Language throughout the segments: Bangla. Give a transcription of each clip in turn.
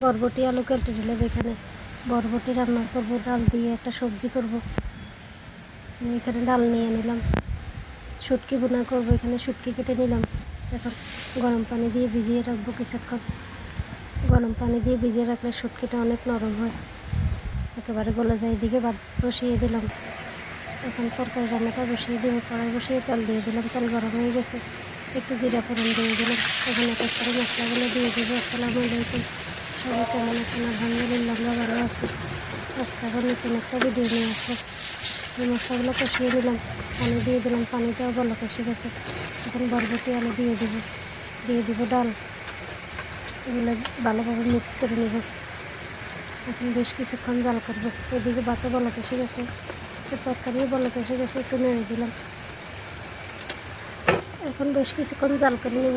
বরবটি আলু কেটে দিলাম। এখানে বরবটি রান্না করব, ডাল দিয়ে একটা সবজি করব। এখানে ডাল নিয়ে নিলাম। শুটকি ভুনা করব, এখানে শুটকি কেটে নিলাম। এখন গরম পানি দিয়ে ভিজিয়ে রাখবো কিছুক্ষণ। গরম পানি দিয়ে ভিজিয়ে রাখলে শুটকিটা অনেক নরম হয়, একেবারে গলে যায়। এদিকে ভাত বসিয়ে দিলাম। এখন তরকারি রান্নাটা বসিয়ে দিয়ে কড়াই বসিয়ে তেল দিয়ে দিলাম। তেল গরম হয়ে গেছে, একটু জিরা ফোড়ন দিয়ে দিলাম। এখন এক এক করে মশলাগুলো দিয়ে দেবো। আসসালামু আলাইকুম, সবাই কেমন আছেন? আলহামদুলিল্লাহ আমরা ভালো আছি। আজকে আবার নতুন একটা ভিডিও নিয়ে আসলাম। এই মশলাগুলো কষিয়ে নিলাম, পানি দিয়ে দিলাম। পানিটাও ভালো কষে গেছে। এখন বরবটি আলু দিয়ে দিব ডাল। এগুলো ভালোভাবে মিক্স করে নেব। এখন বেশ কিছুক্ষণ জাল করবো। এদিকে ভাতও ভালো কষে গেছে, তরকারিও ভালো কষে গেছে, একটু নেড়ে দিলাম। এখন বেশ কিছুক্ষণ জাল করে নেব।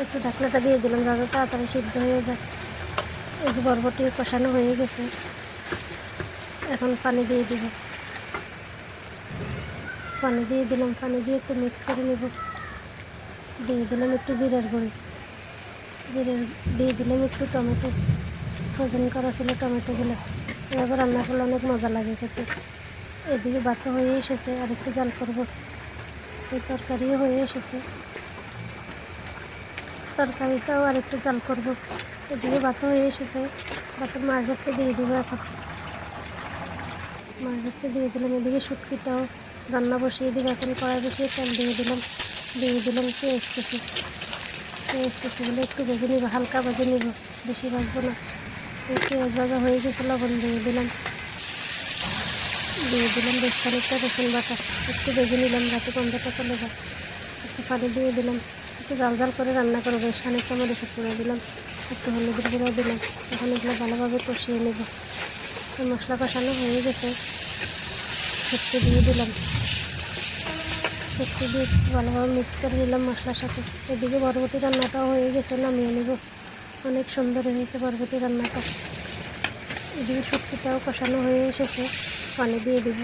একটু ঢাকনাটা দিয়ে দিলাম যাতে তাড়াতাড়ি সিদ্ধ হয়ে যায়। এই যে বরবটি কষানো হয়ে গেছে, এখন পানি দিয়ে দিব। পানি দিয়ে দিলাম, পানি দিয়ে একটু মিক্স করে নেব। দিয়ে দিলাম একটু জিরার গুঁড়ি, দিয়ে দিলাম একটু টমেটো, ফ্রোজেন করা ছিল টমেটোগুলো। এভাবে রান্না করলে অনেক মজা লাগে খেতে। এদিকে ভাত হয়ে এসেছে, আর একটু জাল করবো। এই তরকারিও হয়ে এসেছে, তরকারিটাও আর একটু জাল করবো। এদিকে ভাত হয়ে এসেছে, ভাতের মাছ ধরতে দিয়ে দিব। এখন মাছ ধরতে দিয়ে দিলাম। এদিকে শুটকিটাও রান্না বসিয়ে দিব। এখন কড়াই বসিয়ে তেল দিয়ে দিলাম পেঁয়াজ কুচিগুলো একটু ভেজে নিব, হালকা ভেজে নিব, বেশি ভাজবো না। পেঁয়াজ ভাজা হয়ে গেছে, লবণ দিয়ে দিলাম বেশ খানিকটা রসুন বাটা, একটু ভেজে নিলাম যাতে গন্ধটা চলে যায়। একটু পানি দিয়ে দিলাম, একটু জাল করে রান্না করবো। বেশ খানিকটা মরিচের গুঁড়ো দিলাম, একটু হলুদের গুঁড়ো দিলাম। এখন এগুলো ভালোভাবে কষিয়ে নেব। মশলা কষানো হয়ে গেছে, শুটকি দিয়ে দিলাম। শুটকি দিয়ে ভালোভাবে মিক্স করে নিলাম মশলার সাথে। এদিকে বরবটি রান্নাটাও হয়ে গেছে, নামিয়ে নেব। অনেক সুন্দর হয়েছে বরবটি রান্নাটা। এদিকে শুটকিটাও কষানো হয়ে এসেছে, পানি দিয়ে দিব।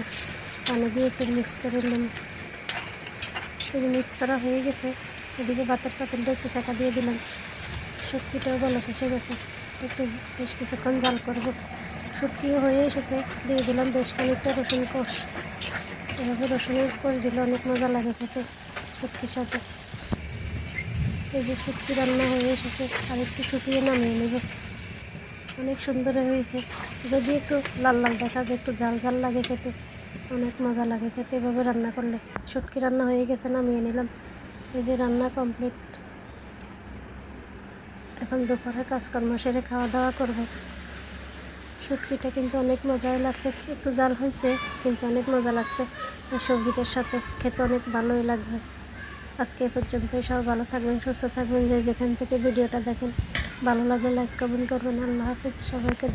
পানি দিয়ে একটু মিক্স করে নিলাম। মিক্স করা হয়ে গেছে। এদিকে ভাতের পাতিলটা একটু চাকা দিয়ে দিলাম। শুটকিটাও ভালো কষে গেছে, একটু বেশ কিছুক্ষণ জাল করবো। শুটকিও হয়ে এসেছে, দিয়ে দিলাম বেশ খানিকটা রসুন কোষ। এভাবে রসুনের কোষ দিলে অনেক মজা লাগে খেতে শুটকির সাথে। এই যে শুটকি রান্না হয়ে এসেছে, আর একটু শুকিয়ে নামিয়ে নেব। অনেক সুন্দর হয়েছে। যদি একটু লাল লাল দেখা যায়, একটু ঝাল ঝাল লাগে খেতে, অনেক মজা লাগে খেতে এভাবে রান্না করলে। শুটকি রান্না হয়ে গেছে, নামিয়ে নিলাম। এই যে রান্না কমপ্লিট। এখন দুপুরের কাজকর্ম সেরে খাওয়া দাওয়া করব। শুটকিটা কিন্তু অনেক মজাই লাগছে, একটু জাল হয়েছে কিন্তু অনেক মজা লাগছে। এই সবজিটার সাথে খেতে অনেক ভালোই লাগছে। আজকে এ পর্যন্তই। সব ভালো থাকবেন, সুস্থ থাকবেন। যে যেখান থেকে ভিডিওটা দেখেন, ভালো লাগলে লাইক কমেন্ট করবেন। আল্লাহ হাফিজ, সবাইকে ধন্যবাদ।